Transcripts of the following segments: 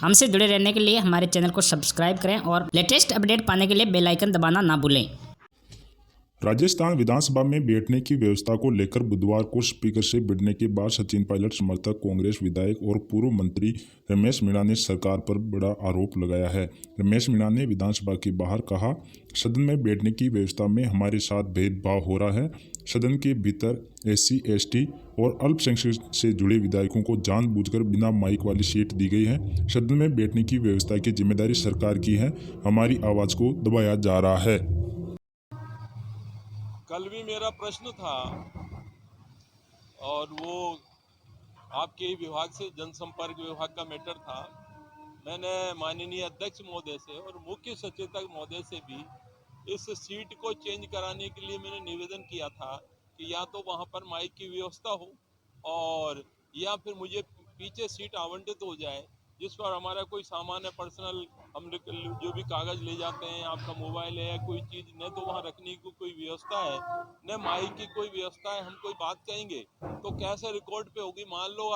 हमसे जुड़े रहने के लिए हमारे चैनल को सब्सक्राइब करें और लेटेस्ट अपडेट पाने के लिए बेल आइकन दबाना ना भूलें। राजस्थान विधानसभा में बैठने की व्यवस्था को लेकर बुधवार को स्पीकर से भिड़ने के बाद सचिन पायलट समर्थक कांग्रेस विधायक और पूर्व मंत्री रमेश मीणा ने सरकार पर बड़ा आरोप लगाया है। रमेश मीणा ने विधानसभा के बाहर कहा, सदन में बैठने की व्यवस्था में हमारे साथ भेदभाव हो रहा है। सदन के भीतर SC ST और अल्पसंख्यक से जुड़े विधायकों को जानबूझकर बिना माइक वाली सीट दी गई है। सदन में बैठने की व्यवस्था की जिम्मेदारी सरकार की है। हमारी आवाज़ को दबाया जा रहा है। कल भी मेरा प्रश्न था और वो आपके विभाग से जनसंपर्क विभाग का मैटर था। मैंने माननीय अध्यक्ष महोदय से और मुख्य सचेतक महोदय से भी इस सीट को चेंज कराने के लिए मैंने निवेदन किया था कि या तो वहाँ पर माइक की व्यवस्था हो और या फिर मुझे पीछे सीट आवंटित हो जाए जिस पर हमारा कोई सामान है, पर्सनल हम जो भी कागज ले जाते हैं, आपका मोबाइल है या कोई चीज़, न तो वहाँ रखने की कोई व्यवस्था है न माइक की कोई व्यवस्था है। हम कोई बात कहेंगे तो कैसे रिकॉर्ड पे होगी? मान लो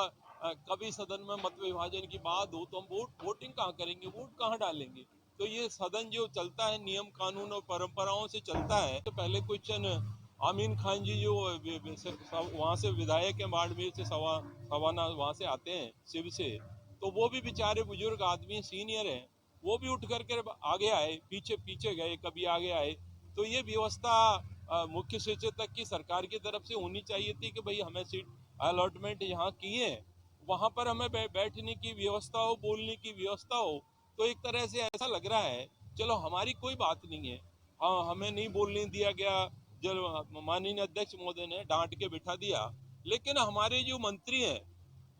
कभी सदन में मत विभाजन की बात हो तो हम वोटिंग कहाँ करेंगे, वोट कहाँ डालेंगे? तो ये सदन जो चलता है नियम कानून और परंपराओं से चलता है। तो पहले क्वेश्चन आमीन खान जी जो वहाँ से विधायक है, बाड़मेर से सवाना वहाँ से आते हैं शिव से, तो वो भी बेचारे बुजुर्ग आदमी सीनियर हैं, वो भी उठ करके आगे आए, पीछे पीछे गए, कभी आगे आए। तो ये व्यवस्था मुख्य सचेतक की सरकार की तरफ से होनी चाहिए थी कि भाई हमें सीट अलॉटमेंट यहाँ किए हैं, वहाँ पर हमें बैठने की व्यवस्था हो, बोलने की व्यवस्था हो। तो एक तरह से ऐसा लग रहा है चलो हमारी कोई बात नहीं है, हाँ हमें नहीं बोलने दिया गया, जो माननीय अध्यक्ष महोदय ने डांट के बिठा दिया, लेकिन हमारे जो मंत्री हैं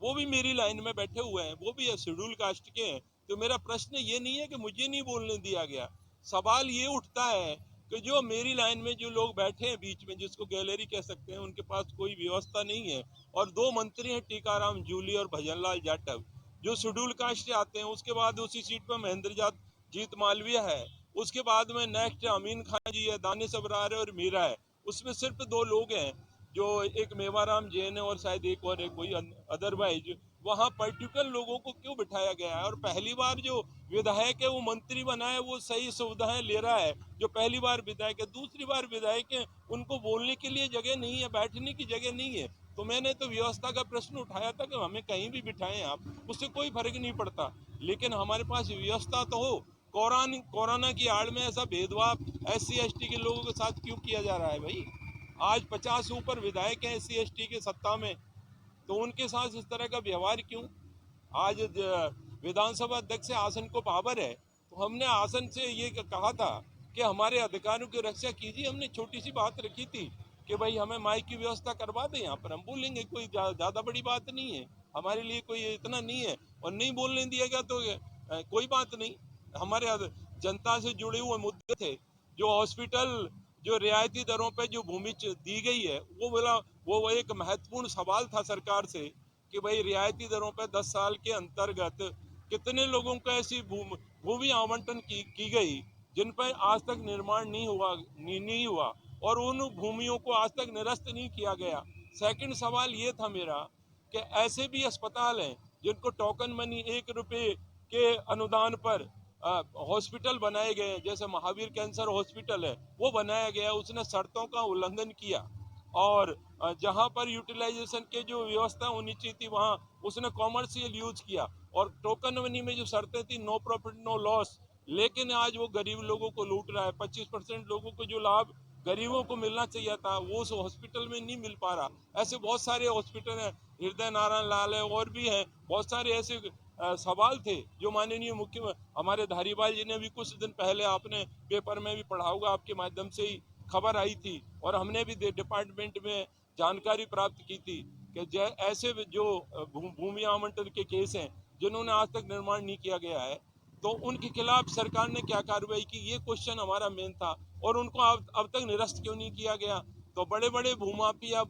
वो भी मेरी लाइन में बैठे हुए हैं, वो भी शेड्यूल कास्ट के हैं। तो मेरा प्रश्न ये नहीं है कि मुझे नहीं बोलने दिया गया, सवाल ये उठता है कि जो मेरी लाइन में जो लोग बैठे हैं बीच में, जिसको गैलरी कह सकते हैं, उनके पास कोई व्यवस्था नहीं है। और दो मंत्री हैं, टीकाराम जूली और भजनलाल जाटव, जो शेड्यूल कास्ट से आते हैं। उसके बाद उसी सीट पर महेंद्र जीत मालवीय है। उसके बाद में नेक्स्ट अमीन खान जी है, दानिश अबरार है और मीरा है। उसमें सिर्फ दो लोग हैं, जो एक मेवाराम जैन है और शायद एक और कोई अदरवाइज वहाँ पर्टिकुलर लोगों को क्यों बिठाया गया है? और पहली बार जो विधायक है वो मंत्री बना है, वो सही सुविधाएं ले रहा है जो पहली बार विधायक है। दूसरी बार विधायक है, उनको बोलने के लिए जगह नहीं है, बैठने की जगह नहीं है। तो मैंने तो व्यवस्था का प्रश्न उठाया था कि हमें कहीं भी बिठाएं आप, उससे कोई फर्क नहीं पड़ता, लेकिन हमारे पास व्यवस्था तो हो। कोरोना की आड़ में ऐसा भेदभाव SC ST के लोगों के साथ क्यों किया जा रहा है भाई? आज 50 से ऊपर विधायक हैं SC ST के सत्ता में, तो उनके साथ इस तरह का व्यवहार क्यों? आज विधानसभा अध्यक्ष से आसन को पावर है, तो हमने आसन से ये कहा था कि हमारे अधिकारों की रक्षा कीजिए। हमने छोटी सी बात रखी थी कि भाई हमें माइक की व्यवस्था करवा दें, यहाँ पर हम बोलेंगे, कोई ज़्यादा बड़ी बात नहीं है, हमारे लिए कोई इतना नहीं है। और नहीं बोलने दिया गया तो कोई बात नहीं। हमारे जनता से जुड़े हुए मुद्दे थे, जो हॉस्पिटल जो रियायती दरों पे जो भूमि दी गई है, वो एक महत्वपूर्ण सवाल था सरकार से कि भाई रियायती दरों पे 10 साल के अंतर्गत कितने लोगों को ऐसी भूमि आवंटन की गई जिन पर आज तक निर्माण नहीं हुआ और उन भूमियों को आज तक निरस्त नहीं किया गया। सेकंड सवाल ये था मेरा कि ऐसे भी अस्पताल हैं जिनको टोकन मनी 1 रुपये के अनुदान पर हॉस्पिटल बनाए गए, जैसे महावीर कैंसर हॉस्पिटल है वो बनाया गया, उसने शर्तों का उल्लंघन किया और जहां पर यूटिलाइजेशन के जो व्यवस्था होनी चाहिए थी वहां उसने कॉमर्शियल यूज किया। और टोकन मनी में जो शर्तें थी, नो प्रॉफिट नो लॉस, लेकिन आज वो गरीब लोगों को लूट रहा है। 25% लोगों को जो लाभ गरीबों को मिलना चाहिए था वो उस हॉस्पिटल में नहीं मिल पा रहा। ऐसे बहुत सारे हॉस्पिटल हैं, हृदय नारायण लाल है और भी हैं, बहुत सारे ऐसे सवाल थे जो माननीय मुख्य हमारे धारीवाल जी ने भी कुछ दिन पहले, आपने पेपर में भी पढ़ा होगा, आपके माध्यम से ही खबर आई थी और हमने भी डिपार्टमेंट में जानकारी प्राप्त की थी कि ऐसे जो भूमि आवंटन के केस हैं जिन्होंने आज तक निर्माण नहीं किया गया है, तो उनके खिलाफ सरकार ने क्या कार्रवाई की, ये क्वेश्चन हमारा मेन था। और उनको अब तक निरस्त क्यों नहीं किया गया? तो बड़े बड़े भूमाफिया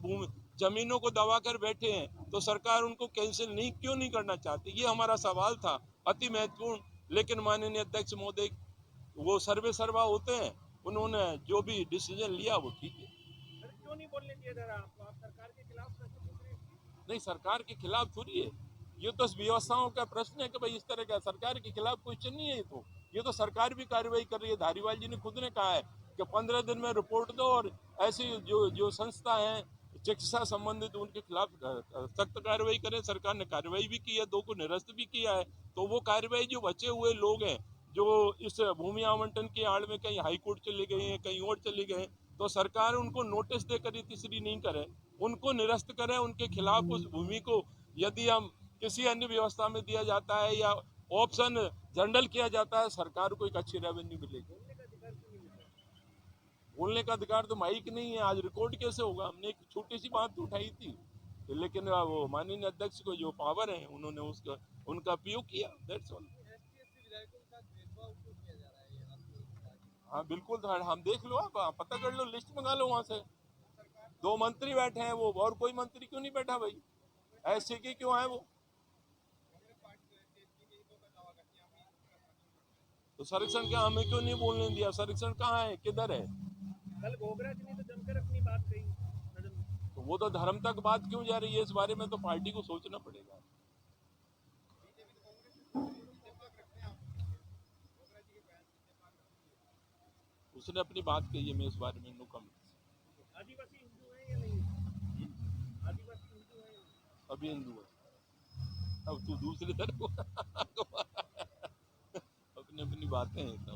जमीनों को दबा कर बैठे हैं, तो सरकार उनको कैंसिल क्यों नहीं करना चाहती? ये हमारा सवाल था, अति महत्वपूर्ण। लेकिन माननीय अध्यक्ष महोदय वो सर्वे सर्वा होते हैं, उन्होंने जो भी डिसीजन लिया वो ठीक है। क्यों नहीं बोलने दिया जा रहा आपको? आप सरकार के खिलाफ प्रश्न पूछ रहे हैं? नहीं, सरकार के खिलाफ थोड़ी है, ये तो व्यवस्थाओं का प्रश्न है कि भाई इस तरह का सरकार के खिलाफ क्वेश्चन नहीं है। ये तो सरकार भी कार्रवाई कर रही है। धारीवाल जी ने खुद ने कहा है कि 15 दिन में रिपोर्ट दो और ऐसी जो जो संस्था हैं चिकित्सा संबंधित उनके खिलाफ सख्त कार्रवाई करें। सरकार ने कार्रवाई भी की है, 2 को निरस्त भी किया है। तो वो कार्रवाई जो बचे हुए लोग हैं जो इस भूमि आवंटन की आड़ में कहीं हाई कोर्ट चले गए हैं, कहीं और चले गए, तो सरकार उनको नोटिस देकर तीसरी नहीं करे, उनको निरस्त करें। उनके खिलाफ उस भूमि को यदि हम किसी अन्य व्यवस्था में दिया जाता है या ऑप्शन जनरल किया जाता है, सरकार को एक अच्छी रेवेन्यू मिलेगी। बोलने का अधिकार तो माइक नहीं है, आज रिकॉर्ड कैसे होगा? हमने एक छोटी सी बात तो उठाई थी, लेकिन वो माननीय अध्यक्ष को जो पावर है उन्होंने उसका उनका उपयोग किया, दैट्स ऑल। हाँ बिल्कुल, हम देख लो, आप पता कर लो, लिस्ट मंगा लो वहां से। 2 मंत्री बैठे हैं वो, और कोई मंत्री क्यों नहीं बैठा भाई? ऐसे के क्यों है वो? तो संरक्षण क्या हमें क्यों नहीं बोलने दिया? संरक्षण कहाँ है, किधर है? कल गोगरा जी ने तो जमकर अपनी बात कही सदन में। तो वो तो धर्म तक बात क्यों जा रही है? इस बारे में तो पार्टी को सोचना पड़ेगा। उसने अपनी बात कही है, मैं इस बारे में नो कमेंट। आदिवासी हिंदू है या नहीं? आदिवासी हिंदू है या नहीं? अभी हिंदू है, अब तू दूसरी तरफ अपनी अपनी बातें हैं तो